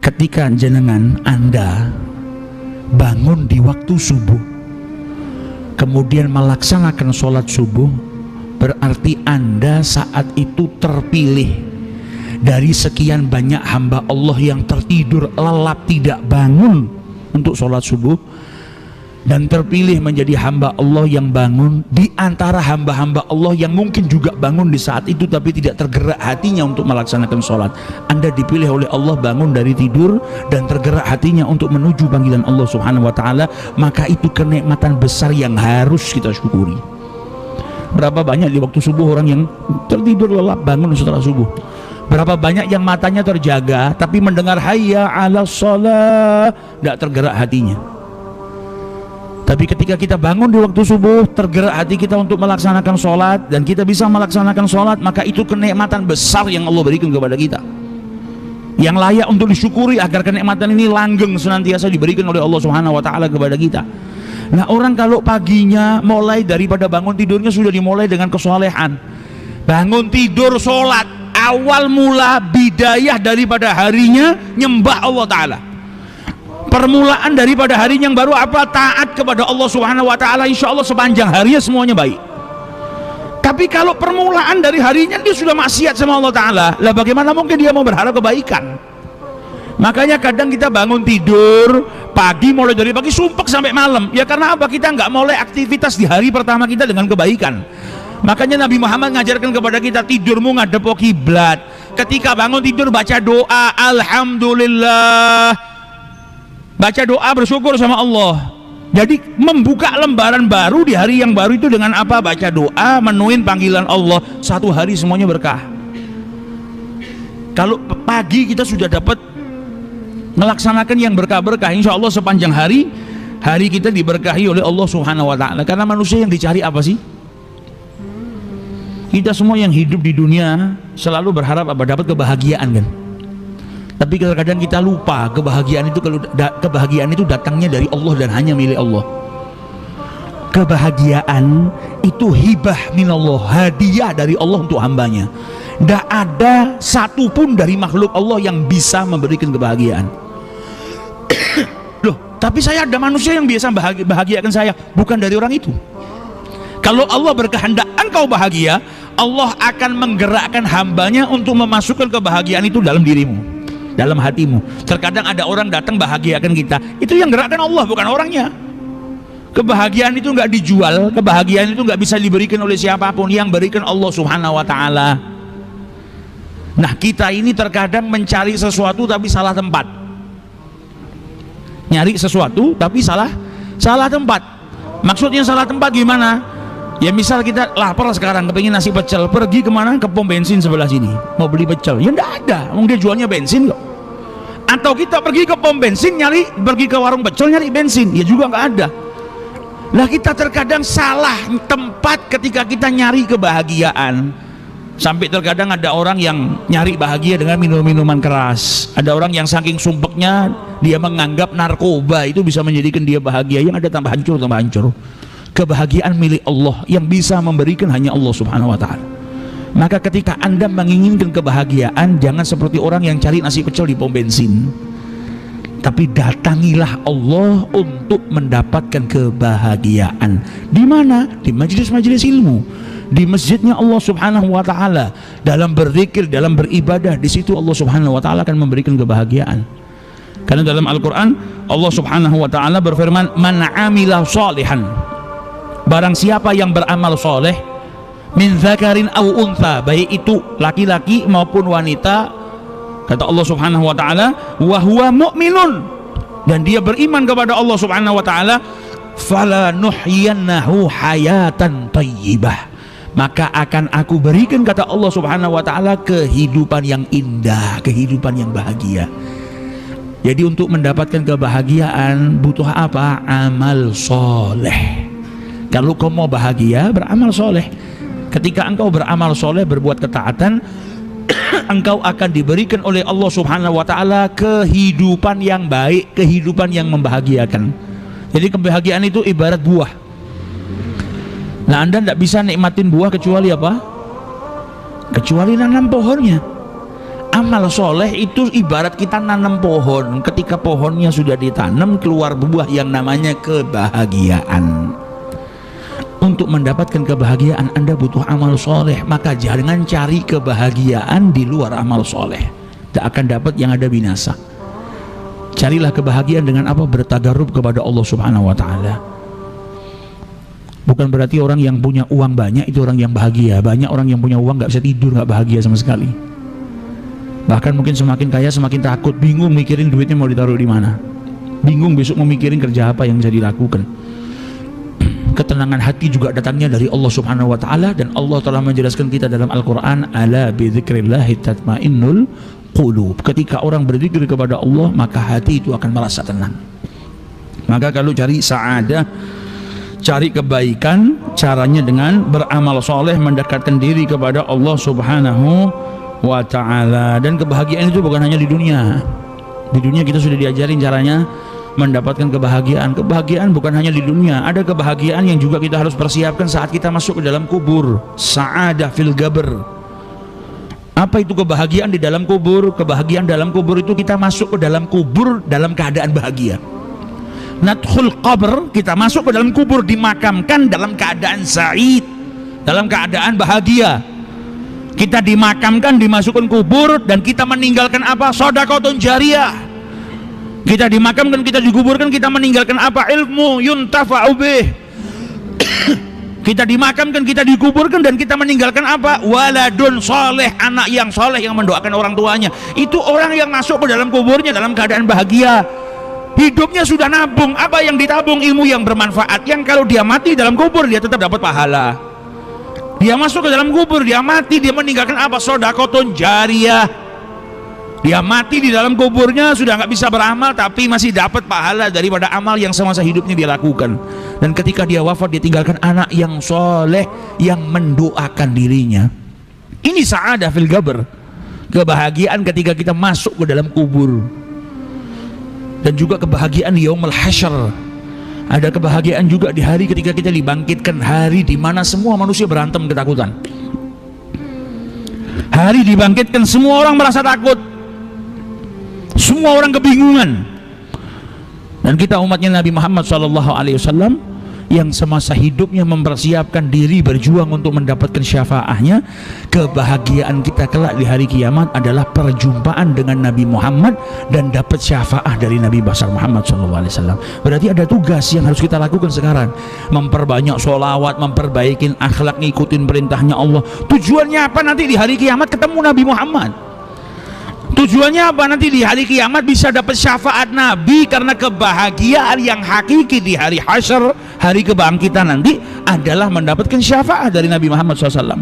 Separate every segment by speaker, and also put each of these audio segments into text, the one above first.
Speaker 1: Ketika jenengan Anda bangun di waktu subuh, kemudian melaksanakan sholat subuh, berarti Anda saat itu terpilih dari sekian banyak hamba Allah yang tertidur lelap tidak bangun untuk sholat subuh, dan terpilih menjadi hamba Allah yang bangun di antara hamba-hamba Allah yang mungkin juga bangun di saat itu tapi tidak tergerak hatinya untuk melaksanakan sholat. Anda dipilih oleh Allah bangun dari tidur dan tergerak hatinya untuk menuju panggilan Allah Subhanahu wa ta'ala, maka itu kenikmatan besar yang harus kita syukuri. Berapa banyak di waktu subuh orang yang tertidur lelap bangun setelah subuh? Berapa banyak yang matanya terjaga tapi mendengar hayya 'alas shalah tidak tergerak hatinya? Tapi ketika kita bangun di waktu subuh, tergerak hati kita untuk melaksanakan sholat, dan kita bisa melaksanakan sholat, maka itu kenikmatan besar yang Allah berikan kepada kita, yang layak untuk disyukuri agar kenikmatan ini langgeng senantiasa diberikan oleh Allah Subhanahu wa ta'ala kepada kita. Nah, orang kalau paginya mulai daripada bangun tidurnya sudah dimulai dengan kesolehan, bangun tidur sholat, awal mula bidayah daripada harinya nyembah Allah Ta'ala. Permulaan daripada hari yang baru apa? Taat kepada Allah Subhanahu wa ta'ala. Insya Allah sepanjang harinya semuanya baik. Tapi kalau permulaan dari harinya dia sudah maksiat sama Allah Ta'ala, lah bagaimana mungkin dia mau berharap kebaikan? Makanya kadang kita bangun tidur pagi, mulai dari pagi sumpek sampai malam. Ya karena apa? Kita nggak mulai aktivitas di hari pertama kita dengan kebaikan. Makanya Nabi Muhammad ngajarkan kepada kita, tidurmu ngadep kiblat. Ketika bangun tidur baca doa alhamdulillah, baca doa bersyukur sama Allah. Jadi membuka lembaran baru di hari yang baru itu dengan apa? Baca doa, menuin panggilan Allah. Satu hari semuanya berkah. Kalau pagi kita sudah dapat melaksanakan yang berkah-berkah, insya Allah sepanjang hari kita diberkahi oleh Allah Subhanahu wa ta'ala. Karena manusia yang dicari apa sih? Kita semua yang hidup di dunia selalu berharap apa? Dapat kebahagiaan kan? Tapi kadang-kadang kita lupa kebahagiaan itu datangnya dari Allah dan hanya milik Allah. Kebahagiaan itu hibah minallah, hadiah dari Allah untuk hambanya. Tidak ada satupun dari makhluk Allah yang bisa memberikan kebahagiaan. Loh, tapi saya ada manusia yang biasa bahagiakan saya, bukan dari orang itu. Kalau Allah berkehendak engkau bahagia, Allah akan menggerakkan hambanya untuk memasukkan kebahagiaan itu dalam dirimu, dalam hatimu. Terkadang ada orang datang bahagiakan kita, itu yang gerakkan Allah, bukan orangnya. Kebahagiaan itu nggak dijual, kebahagiaan itu nggak bisa diberikan oleh siapapun, yang berikan Allah Subhanahu wa ta'ala. Nah, kita ini terkadang mencari sesuatu tapi salah tempat, nyari sesuatu tapi salah tempat. Maksudnya salah tempat gimana? Ya misal kita lapar sekarang, kepengin nasi pecel, pergi kemana? Ke pom bensin sebelah sini, mau beli pecel, ya enggak ada, dia jualnya bensin kok. Atau kita pergi ke pom bensin pergi ke warung pecel nyari bensin, ya juga nggak ada. Lah kita terkadang salah tempat ketika kita nyari kebahagiaan. Sampai terkadang ada orang yang nyari bahagia dengan minum-minuman keras. Ada orang yang saking sumpeknya dia menganggap narkoba itu bisa menjadikan dia bahagia, yang ada tambah hancur. Kebahagiaan milik Allah, yang bisa memberikan hanya Allah Subhanahu wa ta'ala. Maka ketika Anda menginginkan kebahagiaan, jangan seperti orang yang cari nasi pecel di pom bensin, tapi datangilah Allah untuk mendapatkan kebahagiaan. Di mana? Di majelis-majelis ilmu, di masjidnya Allah Subhanahu wa ta'ala, dalam berzikir, dalam beribadah. Di situ Allah Subhanahu wa ta'ala akan memberikan kebahagiaan. Karena dalam Al-Quran Allah Subhanahu wa ta'ala berfirman, man amila sholihan, barang siapa yang beramal soleh, min zakarin au untha, baik itu laki-laki maupun wanita, kata Allah Subhanahu wa ta'ala, wa huwa mu'minun, dan dia beriman kepada Allah Subhanahu wa ta'ala, fala nuhyiyannahu hayatan thayyibah, maka akan aku berikan, kata Allah Subhanahu wa ta'ala, kehidupan yang indah, kehidupan yang bahagia. Jadi untuk mendapatkan kebahagiaan butuh apa? Amal soleh. Kalau kau mau bahagia, beramal soleh. Ketika engkau beramal soleh, berbuat ketaatan, engkau akan diberikan oleh Allah Subhanahu wa ta'ala kehidupan yang baik, kehidupan yang membahagiakan. Jadi kebahagiaan itu ibarat buah. Nah, Anda tidak bisa nikmatin buah kecuali apa? Kecuali nanam pohonnya. Amal soleh itu ibarat kita nanam pohon. Ketika pohonnya sudah ditanam, keluar buah yang namanya kebahagiaan. Untuk mendapatkan kebahagiaan Anda butuh amal soleh. Maka jangan cari kebahagiaan di luar amal soleh, tak akan dapat, yang ada binasa. Carilah kebahagiaan dengan apa? Bertagarub kepada Allah Subhanahu wa ta'ala. Bukan berarti orang yang punya uang banyak itu orang yang bahagia. Banyak orang yang punya uang gak bisa tidur, gak bahagia sama sekali. Bahkan mungkin semakin kaya semakin takut, bingung mikirin duitnya mau ditaruh di mana, bingung besok mau mikirin kerja apa yang bisa dilakukan. Ketenangan hati juga datangnya dari Allah Subhanahu wa ta'ala, dan Allah telah menjelaskan kita dalam Al-Quran, ala bidzikrillahi tatmainnul qulub. Ketika orang berzikir kepada Allah, maka hati itu akan merasa tenang. Maka kalau cari sa'adah, cari kebaikan, caranya dengan beramal soleh, mendekatkan diri kepada Allah Subhanahu wa ta'ala. Dan kebahagiaan itu bukan hanya di dunia. Di dunia kita sudah diajarin caranya mendapatkan kebahagiaan. Kebahagiaan bukan hanya di dunia, ada kebahagiaan yang juga kita harus persiapkan saat kita masuk ke dalam kubur. Sa'adah fil qabr. Apa itu kebahagiaan di dalam kubur? Kebahagiaan dalam kubur itu kita masuk ke dalam kubur dalam keadaan bahagia. Nadkhul qabr, kita masuk ke dalam kubur, dimakamkan dalam keadaan sa'id, dalam keadaan bahagia. Kita dimakamkan, dimasukkan kubur, dan kita meninggalkan apa? Shadaqatun jariyah. Kita dimakamkan, kita dikuburkan, kita meninggalkan apa? Ilmu yuntafa'u bih. Kita dimakamkan, kita dikuburkan, dan kita meninggalkan apa? Waladun soleh, anak yang soleh yang mendoakan orang tuanya. Itu orang yang masuk ke dalam kuburnya dalam keadaan bahagia. Hidupnya sudah nabung. Apa yang ditabung? Ilmu yang bermanfaat, yang kalau dia mati dalam kubur dia tetap dapat pahala. Dia masuk ke dalam kubur, dia mati, dia meninggalkan apa? Shadaqatun jariyah. Dia mati di dalam kuburnya sudah nggak bisa beramal, tapi masih dapat pahala daripada amal yang semasa hidupnya dia lakukan. Dan ketika dia wafat, dia tinggalkan anak yang soleh yang mendoakan dirinya. Ini sa'adah fil qabr, kebahagiaan ketika kita masuk ke dalam kubur. Dan juga kebahagiaan di yaumul hasyr. Ada kebahagiaan juga di hari ketika kita dibangkitkan, hari di mana semua manusia berantem ketakutan. Hari dibangkitkan, semua orang merasa takut, semua orang kebingungan. Dan kita umatnya Nabi Muhammad SAW yang semasa hidupnya mempersiapkan diri berjuang untuk mendapatkan syafaahnya. Kebahagiaan kita kelak di hari kiamat adalah perjumpaan dengan Nabi Muhammad dan dapat syafaah dari Nabi besar Muhammad SAW. Berarti ada tugas yang harus kita lakukan sekarang, memperbanyak sholawat, memperbaiki akhlak, ngikutin perintahnya Allah. Tujuannya apa? Nanti di hari kiamat ketemu Nabi Muhammad. Tujuannya apa? Nanti di hari kiamat bisa dapat syafaat Nabi, karena kebahagiaan yang hakiki di hari hasyr, hari kebangkitan nanti adalah mendapatkan syafaat dari Nabi Muhammad SAW.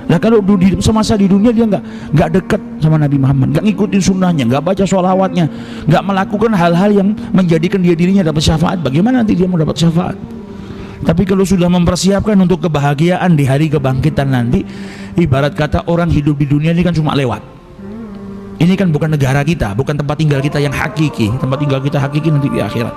Speaker 1: Nah kalau semasa di dunia dia nggak dekat sama Nabi Muhammad, nggak ngikutin sunnahnya, nggak baca sholawatnya, nggak melakukan hal-hal yang menjadikan dirinya dapat syafaat, bagaimana nanti dia mau dapat syafaat? Tapi kalau sudah mempersiapkan untuk kebahagiaan di hari kebangkitan nanti, ibarat kata orang hidup di dunia ini kan cuma lewat. Ini kan bukan negara kita, bukan tempat tinggal kita yang hakiki. Tempat tinggal kita hakiki nanti di akhirat.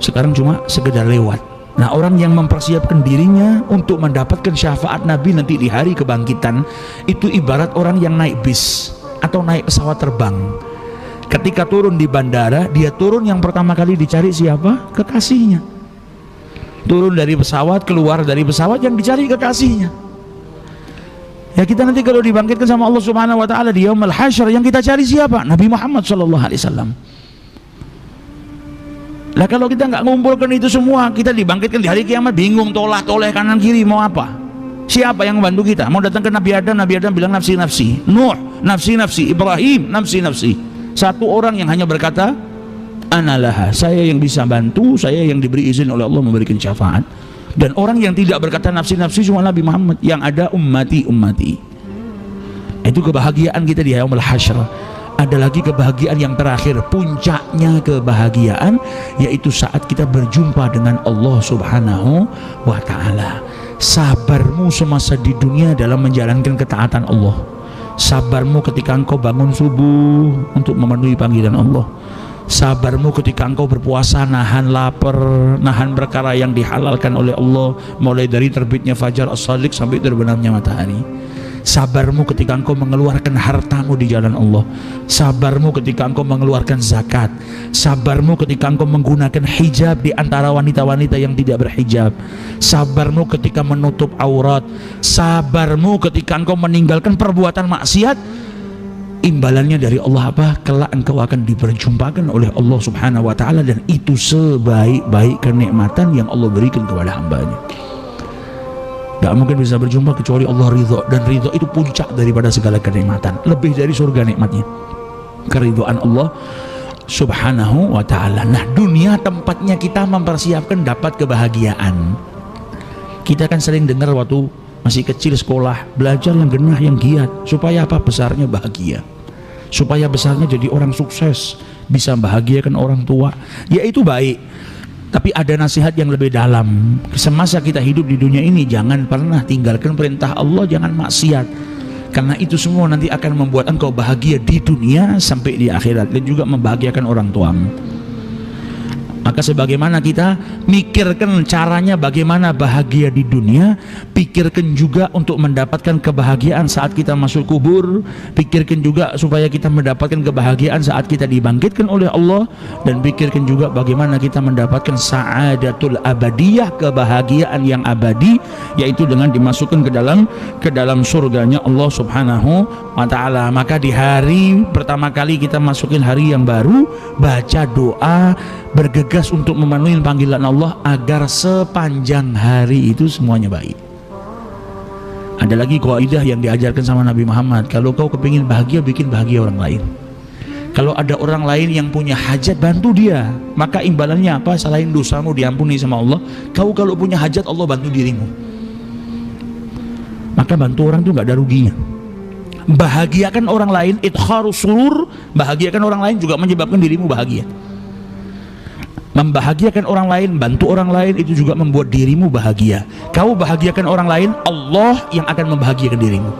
Speaker 1: Sekarang cuma sekedar lewat. Nah, orang yang mempersiapkan dirinya untuk mendapatkan syafaat Nabi nanti di hari kebangkitan, itu ibarat orang yang naik bis atau naik pesawat terbang. Ketika turun di bandara, dia turun yang pertama kali dicari siapa? Kekasihnya. Turun dari pesawat, keluar dari pesawat, yang dicari kekasihnya. Ya kita nanti kalau dibangkitkan sama Allah Subhanahu wa ta'ala di yaumul hasyr, yang kita cari siapa? Nabi Muhammad SAW. Lah kalau kita nggak ngumpulkan itu semua, kita dibangkitkan di hari kiamat bingung, toleh kanan kiri mau apa? Siapa yang membantu kita? Mau datang ke Nabi Adam bilang nafsi nafsi. Nuh nafsi nafsi. Ibrahim nafsi nafsi. Satu orang yang hanya berkata analah, saya yang bisa bantu, saya yang diberi izin oleh Allah memberikan syafaat. Dan orang yang tidak berkata nafsi-nafsi cuma Nabi Muhammad, yang ada ummati. Itu kebahagiaan kita di yaumul hasyr. Ada lagi kebahagiaan yang terakhir, puncaknya kebahagiaan, yaitu saat kita berjumpa dengan Allah Subhanahu wa ta'ala. Sabarmu semasa di dunia dalam menjalankan ketaatan Allah, sabarmu ketika engkau bangun subuh untuk memenuhi panggilan Allah, sabarmu ketika engkau berpuasa nahan lapar, nahan perkara yang dihalalkan oleh Allah, mulai dari terbitnya fajar as-shadiq sampai terbenamnya matahari. sabarmu ketika engkau mengeluarkan hartamu di jalan Allah, sabarmu ketika engkau mengeluarkan zakat, sabarmu ketika engkau menggunakan hijab di antara wanita-wanita yang tidak berhijab, sabarmu ketika menutup aurat, sabarmu ketika engkau meninggalkan perbuatan maksiat. Imbalannya dari Allah apa? Kelak engkau akan diperjumpakan oleh Allah Subhanahu wa ta'ala, dan itu sebaik-baik kenikmatan yang Allah berikan kepada hambanya. Gak mungkin bisa berjumpa kecuali Allah ridho, dan ridho itu puncak daripada segala kenikmatan, lebih dari surga nikmatnya, keridhaan Allah Subhanahu wa ta'ala. Nah, dunia tempatnya kita mempersiapkan dapat kebahagiaan. Kita kan sering dengar waktu masih kecil sekolah, belajar yang genah, yang giat, supaya apa? Besarnya bahagia, supaya besarnya jadi orang sukses, bisa bahagiakan orang tua. Ya itu baik, tapi ada nasihat yang lebih dalam. Semasa kita hidup di dunia ini, jangan pernah tinggalkan perintah Allah, jangan maksiat, karena itu semua nanti akan membuat engkau bahagia di dunia sampai di akhirat, dan juga membahagiakan orang tuamu. Maka sebagaimana kita mikirkan caranya bagaimana bahagia di dunia, pikirkan juga untuk mendapatkan kebahagiaan saat kita masuk kubur. Pikirkan juga supaya kita mendapatkan kebahagiaan saat kita dibangkitkan oleh Allah, dan pikirkan juga bagaimana kita mendapatkan sa'adatul abadiyah, kebahagiaan yang abadi, yaitu dengan dimasukkan ke dalam surganya Allah Subhanahu wa ta'ala. Maka di hari pertama kali kita masukin hari yang baru, baca doa, bergegas untuk memenuhi panggilan Allah agar sepanjang hari itu semuanya baik. Ada lagi kaidah yang diajarkan sama Nabi Muhammad, kalau kau kepingin bahagia, bikin bahagia orang lain. Kalau ada orang lain yang punya hajat, bantu dia. Maka imbalannya apa? Selain dosamu diampuni sama Allah, kau kalau punya hajat, Allah bantu dirimu. Maka bantu orang itu nggak ada ruginya. Bahagiakan orang lain, idkharus surur, bahagiakan orang lain juga menyebabkan dirimu bahagia. Membahagiakan orang lain, bantu orang lain, itu juga membuat dirimu bahagia. Kau bahagiakan orang lain, Allah yang akan membahagiakan dirimu.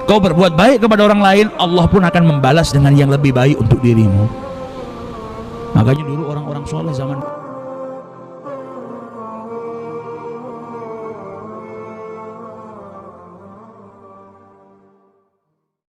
Speaker 1: Kau berbuat baik kepada orang lain, Allah pun akan membalas dengan yang lebih baik untuk dirimu. Makanya dulu orang-orang soleh zaman